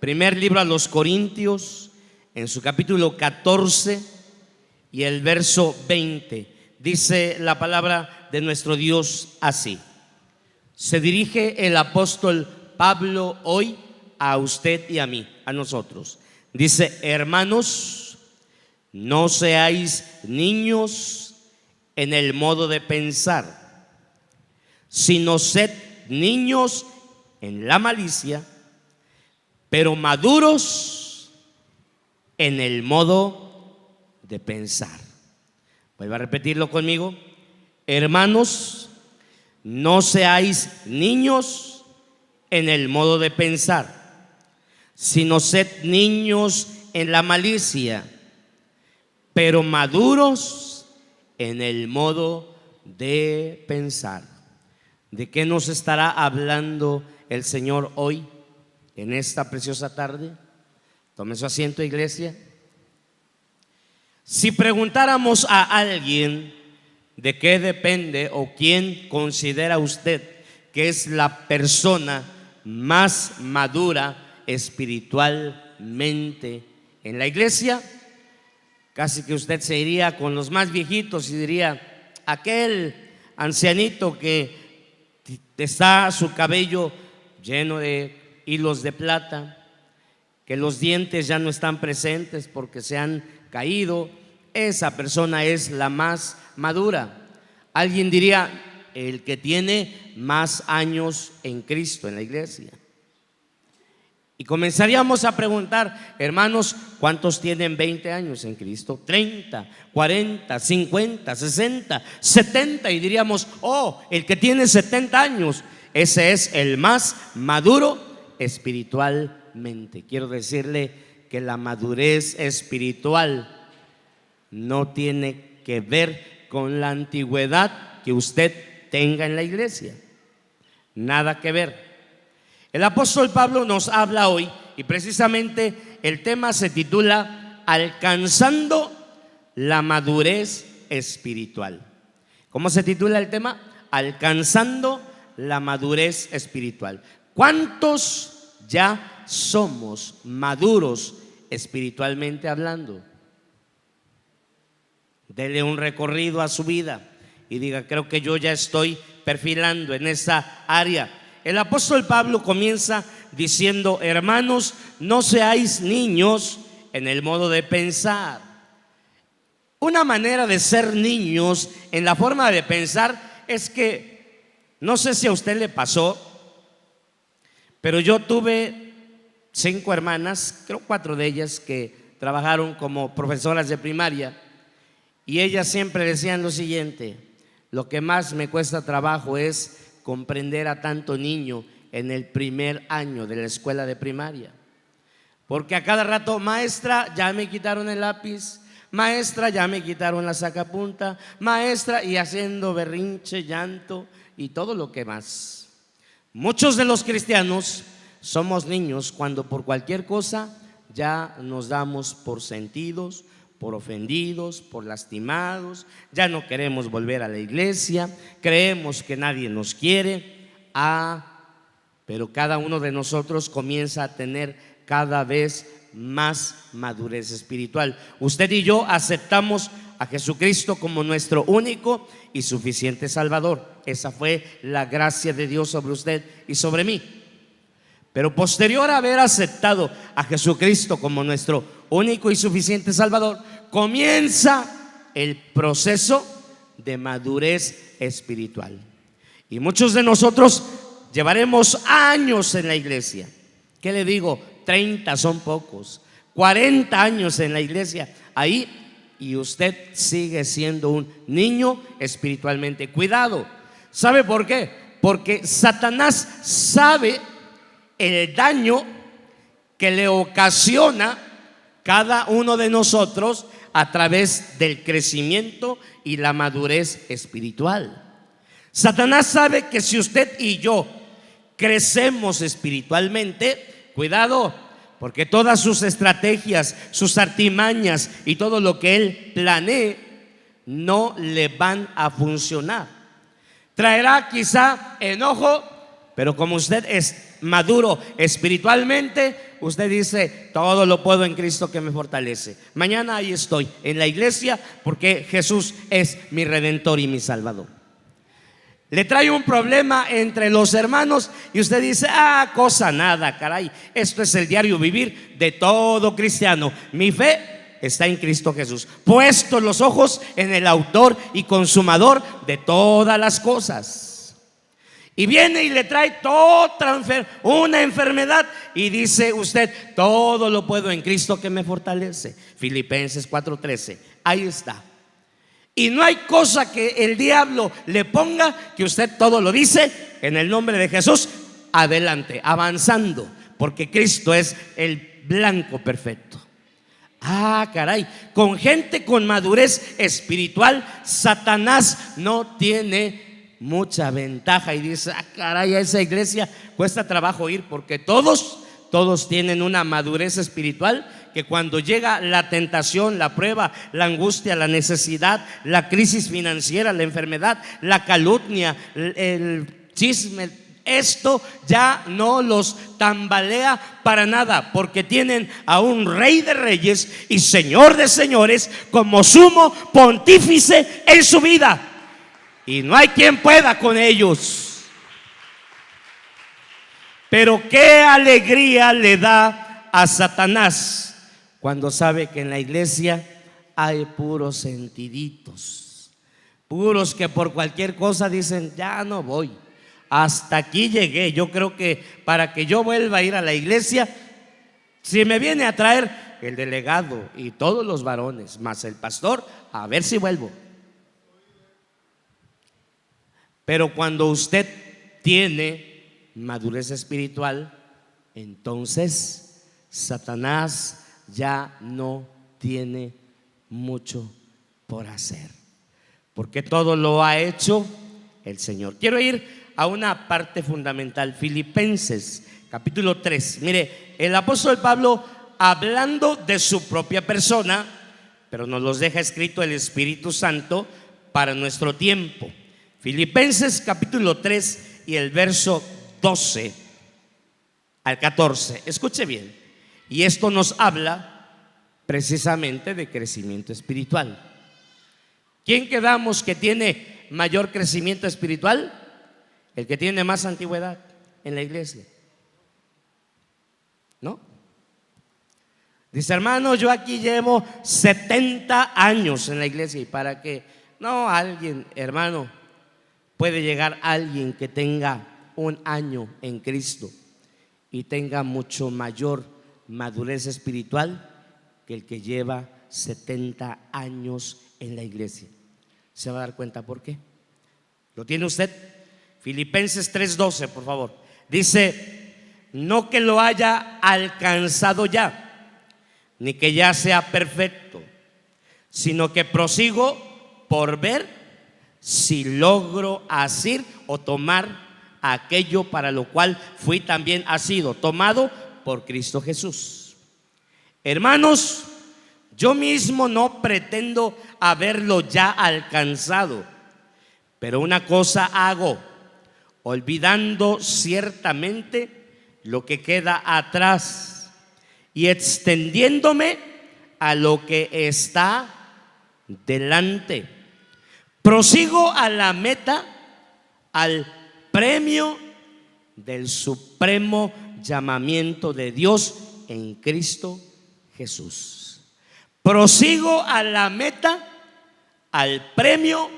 Primer libro a los Corintios, en su capítulo 14 y el verso 20. Dice la palabra de nuestro Dios así. Se dirige el apóstol Pablo hoy a usted y a mí, a nosotros. Dice: hermanos, no seáis niños en el modo de pensar, sino sed niños en la malicia, pero maduros en el modo de pensar. Vuelvo a repetirlo conmigo. Hermanos, no seáis niños en el modo de pensar, sino sed niños en la malicia, pero maduros en el modo de pensar. ¿De qué nos estará hablando el Señor hoy, en esta preciosa tarde? Tome su asiento, iglesia. Si preguntáramos a alguien de qué depende o quién considera usted que es la persona más madura espiritualmente en la iglesia, casi que usted se iría con los más viejitos y diría: aquel ancianito que está su cabello lleno de hilos de plata, que los dientes ya no están presentes porque se han caído. Esa persona es la más madura. Alguien diría: el que tiene más años en Cristo, en la iglesia. Y comenzaríamos a preguntar: hermanos, ¿cuántos tienen 20 años en Cristo? 30, 40, 50, 60, 70. Y diríamos: oh, el que tiene 70 años, ese es el más maduro espiritualmente. Quiero decirle que la madurez espiritual no tiene que ver con la antigüedad que usted tenga en la iglesia. Nada que ver. El apóstol Pablo nos habla hoy, y precisamente el tema se titula Alcanzando la madurez espiritual. ¿Cómo se titula el tema? Alcanzando la madurez espiritual. ¿Cuántos ya somos maduros espiritualmente hablando? Dele un recorrido a su vida y diga: creo que yo ya estoy perfilando en esa área. El apóstol Pablo comienza diciendo: hermanos, no seáis niños en el modo de pensar. Una manera de ser niños en la forma de pensar es que, no sé si a usted le pasó, pero yo tuve 5 hermanas, creo 4 de ellas, que trabajaron como profesoras de primaria, y ellas siempre decían lo siguiente: lo que más me cuesta trabajo es comprender a tanto niño en el primer año de la escuela de primaria, porque a cada rato: maestra, ya me quitaron el lápiz, maestra, ya me quitaron la sacapunta, maestra, y haciendo berrinche, llanto y todo lo que más. Muchos de los cristianos somos niños cuando por cualquier cosa ya nos damos por sentidos, por ofendidos, por lastimados. Ya no queremos volver a la iglesia, creemos que nadie nos quiere. Pero cada uno de nosotros comienza a tener cada vez más madurez espiritual. Usted y yo aceptamos a Jesucristo como nuestro único y suficiente Salvador. Esa fue la gracia de Dios sobre usted y sobre mí. Pero posterior a haber aceptado a Jesucristo como nuestro único y suficiente Salvador, comienza el proceso de madurez espiritual. Y muchos de nosotros llevaremos años en la iglesia. ¿Qué le digo? 30 son pocos. 40 años en la iglesia. Ahí, y usted sigue siendo un niño espiritualmente. Cuidado. ¿Sabe por qué? Porque Satanás sabe el daño que le ocasiona cada uno de nosotros a través del crecimiento y la madurez espiritual. Satanás sabe que si usted y yo crecemos espiritualmente, cuidado, porque todas sus estrategias, sus artimañas y todo lo que él planee no le van a funcionar. Traerá quizá enojo, pero como usted es maduro espiritualmente, usted dice: todo lo puedo en Cristo que me fortalece. Mañana ahí estoy en la iglesia porque Jesús es mi redentor y mi salvador. Le trae un problema entre los hermanos y usted dice: cosa nada, caray, esto es el diario vivir de todo cristiano. Mi fe está en Cristo Jesús, puestos los ojos en el autor y consumador de todas las cosas. Y viene y le trae una enfermedad y dice usted: todo lo puedo en Cristo que me fortalece. Filipenses 4:13, ahí está. Y no hay cosa que el diablo le ponga que usted todo lo dice en el nombre de Jesús, adelante, avanzando, porque Cristo es el blanco perfecto. Caray, con gente con madurez espiritual, Satanás no tiene mucha ventaja. Y dice: caray, a esa iglesia cuesta trabajo ir, porque todos tienen una madurez espiritual, que cuando llega la tentación, la prueba, la angustia, la necesidad, la crisis financiera, la enfermedad, la calumnia, el chisme, esto ya no los tambalea para nada, porque tienen a un Rey de Reyes y Señor de Señores como sumo pontífice en su vida, y no hay quien pueda con ellos. Pero qué alegría le da a Satanás cuando sabe que en la iglesia hay puros sentiditos, puros que por cualquier cosa dicen: ya no voy, hasta aquí llegué. Yo creo que para que yo vuelva a ir a la iglesia, si me viene a traer el delegado y todos los varones más el pastor, a ver si vuelvo. Pero cuando usted tiene madurez espiritual, entonces Satanás ya no tiene mucho por hacer, porque todo lo ha hecho el Señor. Quiero ir a una parte fundamental, Filipenses capítulo 3. Mire, el apóstol Pablo, hablando de su propia persona, pero nos los deja escrito el Espíritu Santo para nuestro tiempo. Filipenses capítulo 3 y el verso 12 al 14. Escuche bien. Y esto nos habla precisamente de crecimiento espiritual. ¿Quién quedamos que tiene mayor crecimiento espiritual? El que tiene más antigüedad en la iglesia, ¿no? Dice: hermano, yo aquí llevo 70 años en la iglesia. ¿Y para qué? No, alguien, hermano, puede llegar alguien que tenga un año en Cristo y tenga mucho mayor madurez espiritual que el que lleva 70 años en la iglesia. Se va a dar cuenta por qué. ¿Lo tiene usted? Filipenses 3:12, por favor. Dice: no que lo haya alcanzado ya, ni que ya sea perfecto, sino que prosigo por ver si logro asir o tomar aquello para lo cual fui también asido, tomado por Cristo Jesús. Hermanos, yo mismo no pretendo haberlo ya alcanzado, pero una cosa hago, olvidando ciertamente lo que queda atrás y extendiéndome a lo que está delante, prosigo a la meta, al premio del supremo llamamiento de Dios en Cristo Jesús. Prosigo a la meta, al premio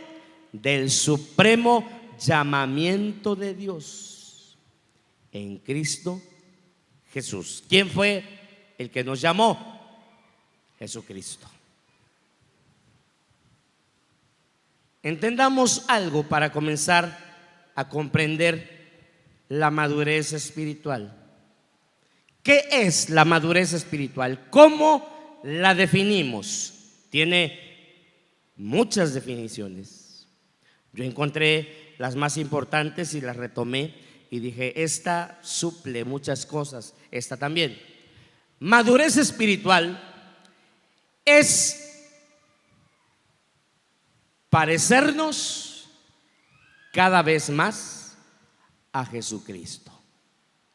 del supremo llamamiento de Dios en Cristo Jesús. ¿Quién fue el que nos llamó? Jesucristo. Entendamos algo para comenzar a comprender la madurez espiritual. ¿Qué es la madurez espiritual? ¿Cómo la definimos? Tiene muchas definiciones. Yo encontré las más importantes y las retomé y dije: esta suple muchas cosas, esta también. Madurez espiritual es parecernos cada vez más a Jesucristo.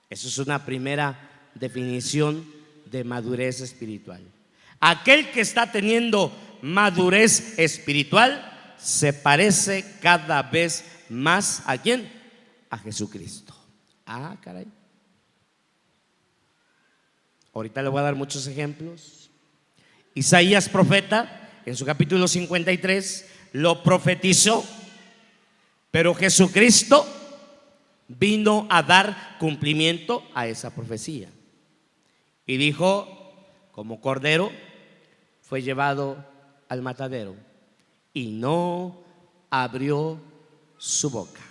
Eso es una primera definición de madurez espiritual. Aquel que está teniendo madurez espiritual se parece cada vez más ¿a quién? A Jesucristo. Ah, caray. Ahorita le voy a dar muchos ejemplos. Isaías profeta, en su capítulo 53, lo profetizó, pero Jesucristo vino a dar cumplimiento a esa profecía. Y dijo, como cordero fue llevado al matadero y no abrió su boca.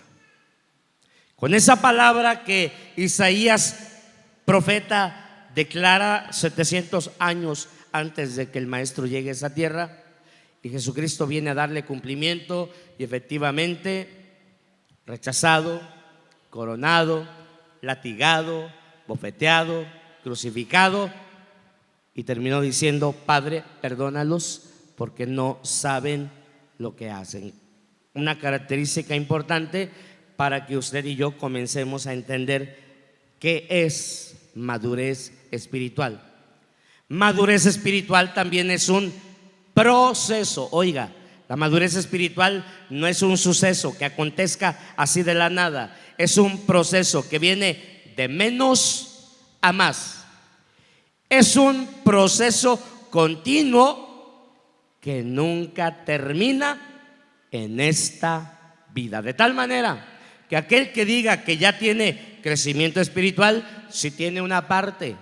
Con esa palabra que Isaías profeta declara 700 años antes de que el maestro llegue a esa tierra, y Jesucristo viene a darle cumplimiento, y efectivamente rechazado, coronado, latigado, bofeteado, crucificado, y terminó diciendo: Padre, perdónalos porque no saben lo que hacen. Una característica importante para que usted y yo comencemos a entender qué es madurez espiritual. Madurez espiritual también es un proceso. Oiga, la madurez espiritual no es un suceso que acontezca así de la nada. Es un proceso que viene de menos a más. Es un proceso continuo que nunca termina en esta vida. De tal manera que aquel que diga que ya tiene crecimiento espiritual, sí tiene una parte,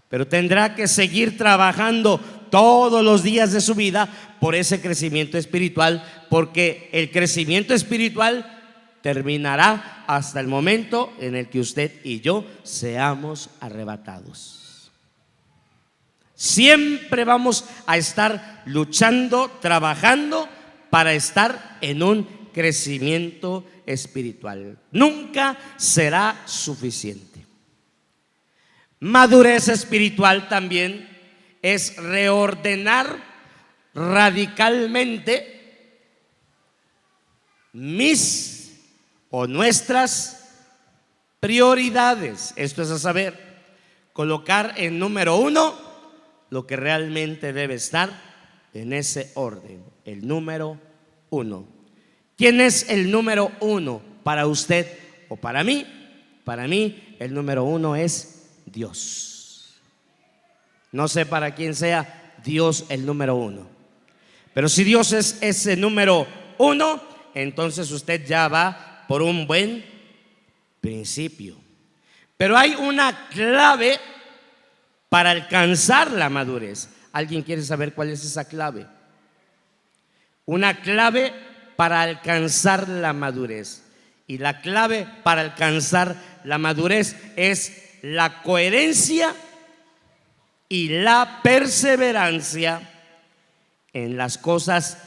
pero tendrá que seguir trabajando todos los días de su vida por ese crecimiento espiritual, porque el crecimiento espiritual terminará hasta el momento en el que usted y yo seamos arrebatados. Siempre vamos a estar luchando, trabajando para estar en un crecimiento espiritual. Nunca será suficiente. Madurez espiritual también es reordenar radicalmente mis o nuestras prioridades. Esto es a saber, colocar en número uno lo que realmente debe estar en ese orden, el número uno. ¿Quién es el número uno para usted o para mí? Para mí el número uno es Dios. No sé para quién sea Dios el número uno, pero si Dios es ese número uno, entonces usted ya va por un buen principio. Pero hay una clave para alcanzar la madurez. ¿Alguien quiere saber cuál es esa clave? Una clave para alcanzar la madurez. Y la clave para alcanzar la madurez es la coherencia y la perseverancia en las cosas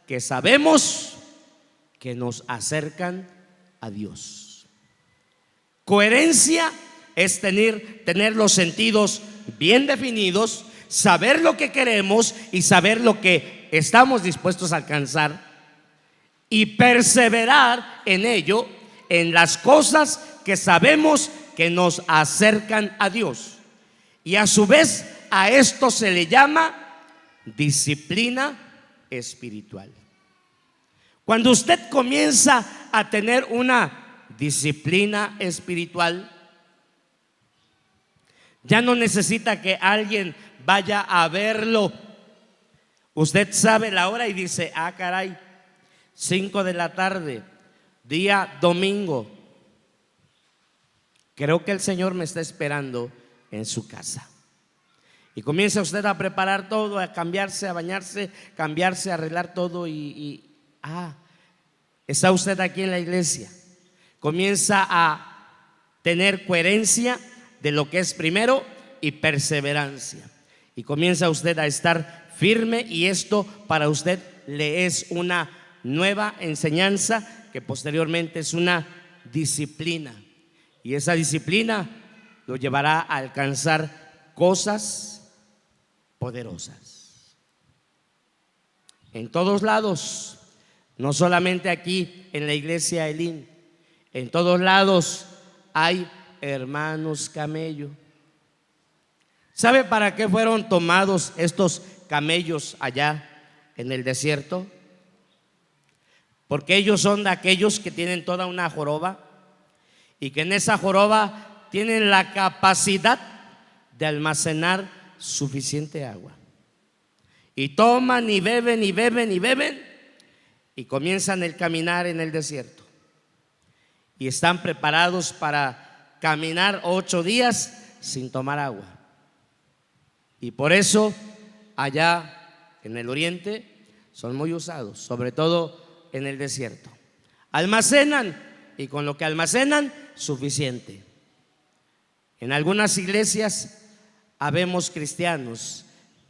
que sabemos que nos acercan a Dios. Coherencia es tener los sentidos bien definidos, saber lo que queremos y saber lo que estamos dispuestos a alcanzar, y perseverar en ello, en las cosas que sabemos que nos acercan a Dios. Y a su vez a esto se le llama disciplina espiritual. Cuando usted comienza a tener una disciplina espiritual, ya no necesita que alguien vaya a verlo. Usted sabe la hora y dice: ah, caray, 5 de la tarde, día domingo. Creo que el Señor me está esperando en su casa. Y comienza usted a preparar todo, a cambiarse, a bañarse, cambiarse, a arreglar todo está usted aquí en la iglesia. Comienza a tener coherencia de lo que es primero y perseverancia. Y comienza usted a estar firme, y esto para usted le es una nueva enseñanza que posteriormente es una disciplina. Y esa disciplina lo llevará a alcanzar cosas poderosas. En todos lados, no solamente aquí en la iglesia Elín, en todos lados hay hermanos camello. ¿Sabe para qué fueron tomados estos camellos allá en el desierto? Porque ellos son de aquellos que tienen toda una joroba y que en esa joroba tienen la capacidad de almacenar suficiente agua. Y toman y beben y beben y beben y comienzan el caminar en el desierto. Y están preparados para caminar 8 días sin tomar agua. Y por eso allá en el oriente son muy usados, sobre todo en el desierto. Almacenan, y con lo que almacenan, suficiente. En algunas iglesias habemos cristianos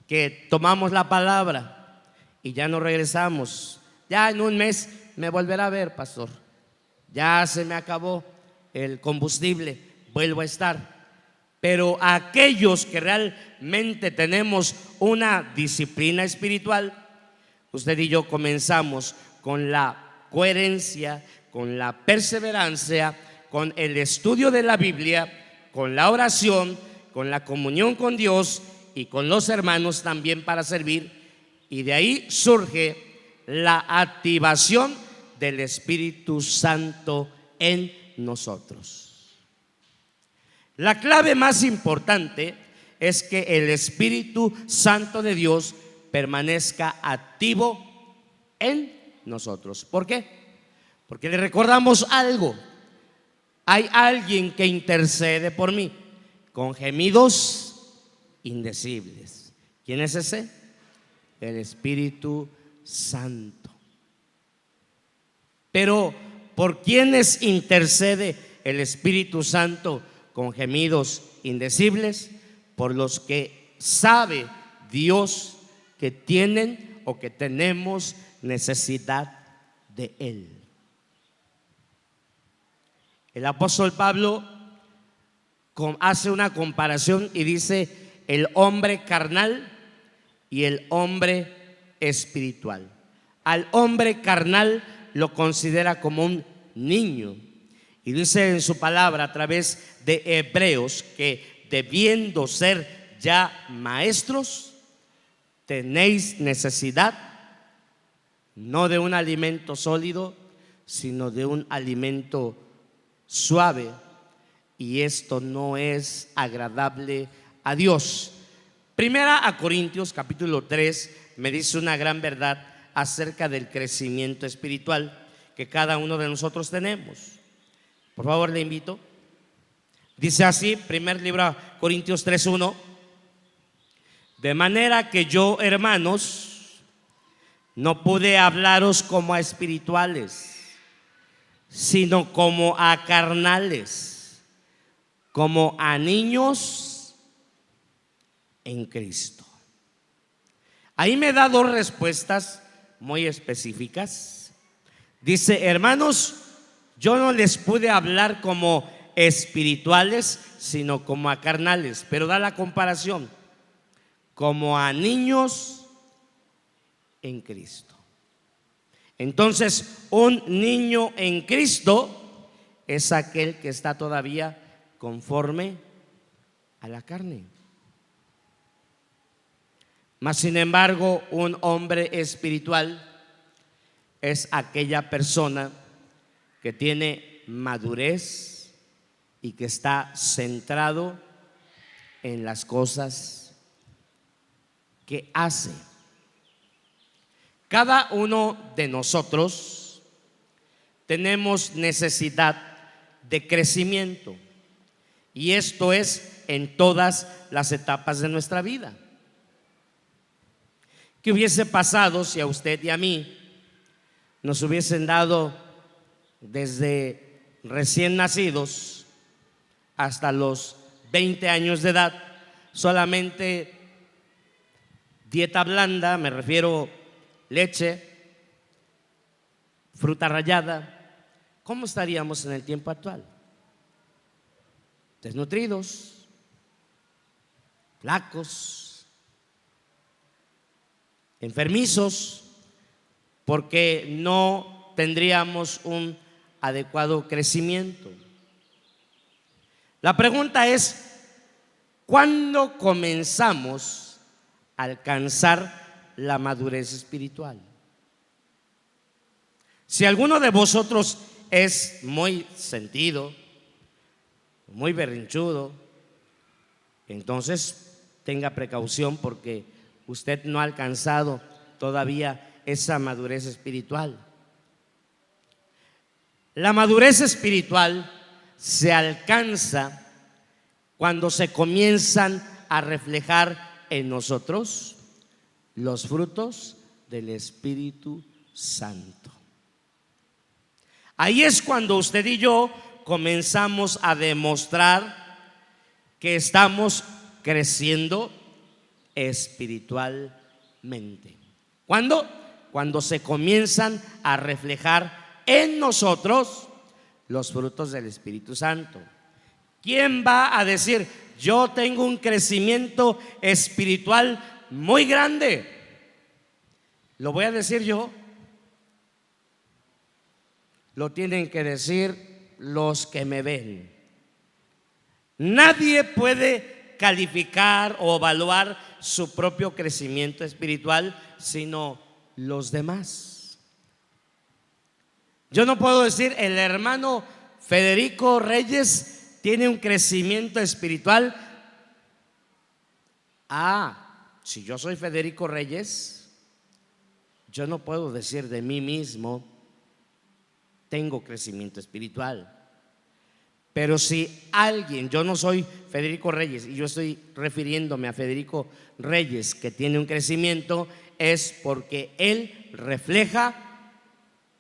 que tomamos la palabra y ya no regresamos. Ya en un mes me volverá a ver, pastor. Ya se me acabó el combustible, vuelvo a estar. Pero aquellos que realmente tenemos una disciplina espiritual, usted y yo comenzamos con la coherencia, con la perseverancia, con el estudio de la Biblia, con la oración, con la comunión con Dios y con los hermanos también para servir. Y de ahí surge la activación del Espíritu Santo en nosotros. La clave más importante es que el Espíritu Santo de Dios permanezca activo en nosotros. ¿Por qué? Porque le recordamos algo. Hay alguien que intercede por mí con gemidos indecibles. ¿Quién es ese? El Espíritu Santo. Pero ¿por quiénes intercede el Espíritu Santo con gemidos indecibles? Por los que sabe Dios que tienen o que tenemos necesidad de Él. El apóstol Pablo hace una comparación y dice el hombre carnal y el hombre espiritual. Al hombre carnal lo considera como un niño y dice en su palabra a través de Hebreos que debiendo ser ya maestros, tenéis necesidad no de un alimento sólido, sino de un alimento suave, y esto no es agradable a Dios. Primera a Corintios capítulo 3 me dice una gran verdad acerca del crecimiento espiritual que cada uno de nosotros tenemos. Por favor, le invito. Dice así, primer libro a Corintios 3:1: de manera que yo, hermanos, no pude hablaros como a espirituales, sino como a carnales, como a niños en Cristo. Ahí me da 2 respuestas muy específicas. Dice, hermanos, yo no les pude hablar como espirituales, sino como a carnales, pero da la comparación, como a niños en Cristo. Entonces, un niño en Cristo es aquel que está todavía conforme a la carne. Mas, sin embargo, un hombre espiritual es aquella persona que tiene madurez y que está centrado en las cosas que hace. Cada uno de nosotros tenemos necesidad de crecimiento, y esto es en todas las etapas de nuestra vida. ¿Qué hubiese pasado si a usted y a mí nos hubiesen dado desde recién nacidos hasta los 20 años de edad solamente dieta blanda? Me refiero leche, fruta rallada. ¿Cómo estaríamos en el tiempo actual? Desnutridos, flacos, enfermizos, porque no tendríamos un adecuado crecimiento. La pregunta es, ¿cuándo comenzamos a alcanzar la madurez espiritual? Si alguno de vosotros es muy sentido, muy berrinchudo, entonces tenga precaución porque usted no ha alcanzado todavía esa madurez espiritual. La madurez espiritual se alcanza cuando se comienzan a reflejar en nosotros los frutos del Espíritu Santo. Ahí es cuando usted y yo comenzamos a demostrar que estamos creciendo espiritualmente. ¿Cuándo? Cuando se comienzan a reflejar en nosotros los frutos del Espíritu Santo. ¿Quién va a decir, yo tengo un crecimiento espiritual muy grande? ¿Lo voy a decir yo? Lo tienen que decir los que me ven. Nadie puede calificar o evaluar su propio crecimiento espiritual sino los demás. Yo no puedo decir, el hermano Federico Reyes tiene un crecimiento espiritual. Si yo soy Federico Reyes, yo no puedo decir de mí mismo, tengo crecimiento espiritual. Pero si alguien, yo no soy Federico Reyes y yo estoy refiriéndome a Federico Reyes que tiene un crecimiento, es porque él refleja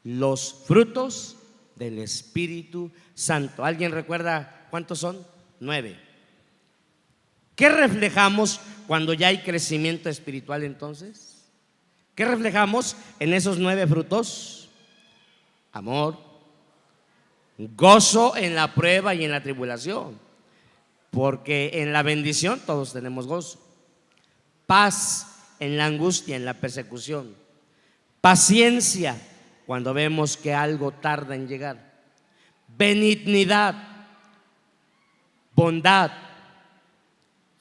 los frutos del Espíritu Santo. ¿Alguien recuerda cuántos son? 9. ¿Qué reflejamos cuando ya hay crecimiento espiritual entonces? ¿Qué reflejamos en esos 9 frutos? Amor, gozo en la prueba y en la tribulación, porque en la bendición todos tenemos gozo. Paz en la angustia, en la persecución. Paciencia cuando vemos que algo tarda en llegar. Benignidad, bondad,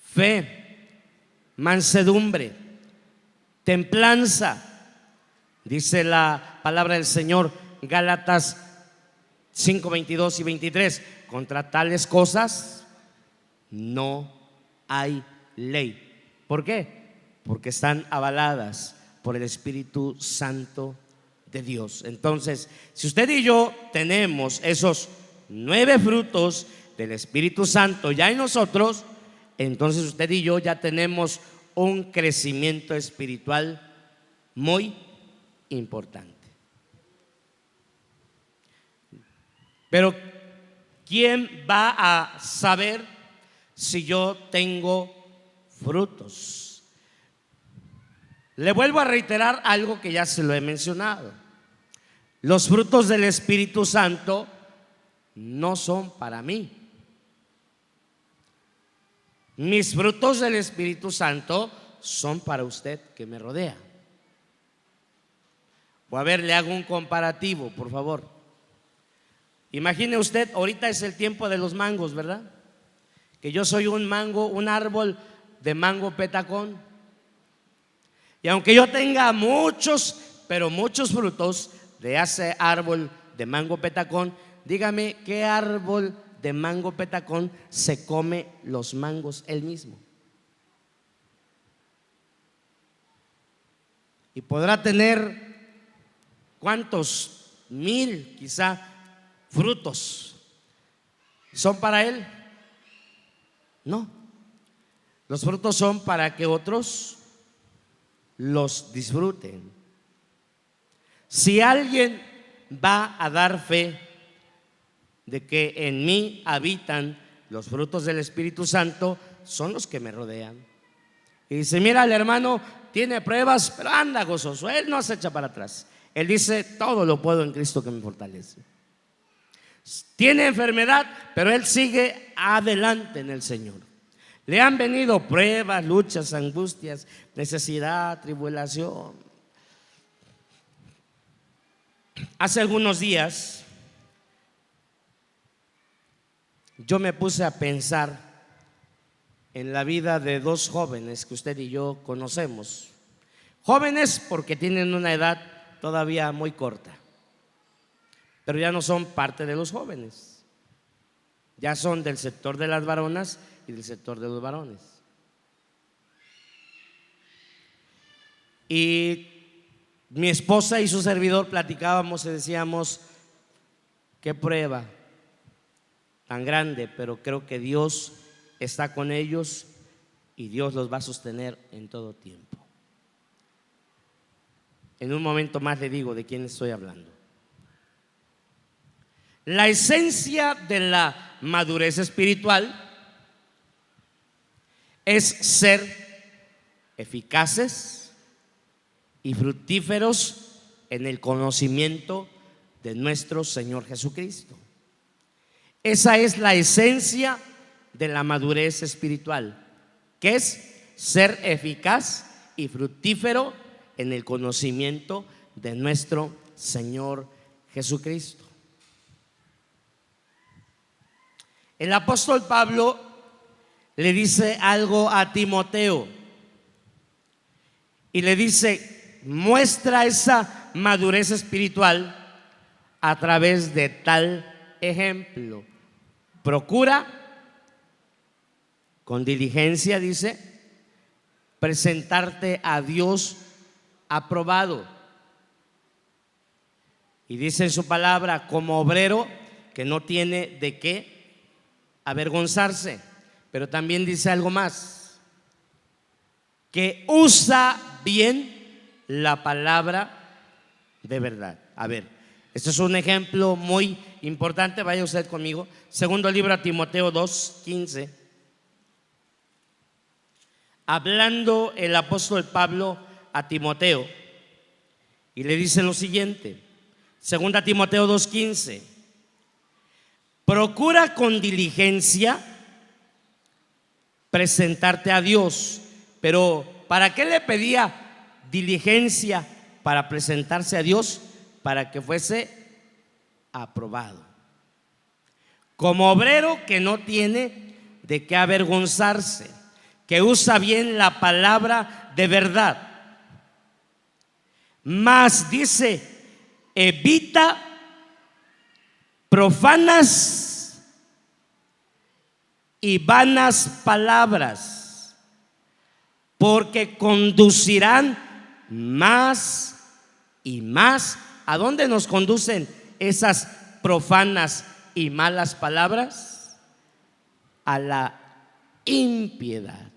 fe, mansedumbre, templanza. Dice la palabra del Señor, Gálatas 5, 22 y 23, contra tales cosas no hay ley. ¿Por qué? Porque están avaladas por el Espíritu Santo de Dios. Entonces, si usted y yo tenemos esos 9 frutos del Espíritu Santo ya en nosotros, entonces usted y yo ya tenemos un crecimiento espiritual muy importante. Pero ¿quién va a saber si yo tengo frutos? Le vuelvo a reiterar algo que ya se lo he mencionado. Los frutos del Espíritu Santo no son para mí. Mis frutos del Espíritu Santo son para usted que me rodea. O a ver, le hago un comparativo, por favor. Imagine usted, ahorita es el tiempo de los mangos, ¿verdad? Que yo soy un mango, un árbol de mango petacón. Y aunque yo tenga muchos, pero muchos frutos de ese árbol de mango petacón, dígame, ¿qué árbol de mango petacón se come los mangos él mismo? Y podrá tener ¿cuántos? 1000 quizá frutos. ¿Son para él? No. Los frutos son para que otros los disfruten. Si alguien va a dar fe de que en mí habitan los frutos del Espíritu Santo, son los que me rodean. Y dice, mira, el hermano tiene pruebas, pero anda gozoso, él no se echa para atrás. Él dice, todo lo puedo en Cristo que me fortalece. Tiene enfermedad, pero él sigue adelante en el Señor. Le han venido pruebas, luchas, angustias, necesidad, tribulación. Hace algunos días yo me puse a pensar en la vida de dos jóvenes que usted y yo conocemos. Jóvenes porque tienen una edad todavía muy corta, pero ya no son parte de los jóvenes, ya son del sector de las varonas y del sector de los varones. Y mi esposa y su servidor platicábamos y decíamos: qué prueba tan grande, pero creo que Dios está con ellos y Dios los va a sostener en todo tiempo. En un momento más le digo de quién estoy hablando. La esencia de la madurez espiritual es ser eficaces y fructíferos en el conocimiento de nuestro Señor Jesucristo. Esa es la esencia de la madurez espiritual, que es ser eficaz y fructífero en el conocimiento de nuestro Señor Jesucristo. El apóstol Pablo le dice algo a Timoteo y le dice: muestra esa madurez espiritual a través de tal ejemplo. Procura con diligencia, dice, presentarte a Dios aprobado. Y dice en su palabra, como obrero que no tiene de qué avergonzarse. Pero también dice algo más: que usa bien la palabra de verdad. A ver, este es un ejemplo muy importante. Vaya usted conmigo. Segundo libro a Timoteo 2:15. Hablando el apóstol Pablo a Timoteo, y le dice lo siguiente. Segunda Timoteo 2:15. Procura con diligencia presentarte a Dios. Pero ¿para qué le pedía diligencia para presentarse a Dios? Para que fuese aprobado, como obrero que no tiene de qué avergonzarse, que usa bien la palabra de verdad. Mas dice: evita profanas y vanas palabras, porque conducirán más y más. ¿A dónde nos conducen esas profanas y malas palabras? A la impiedad.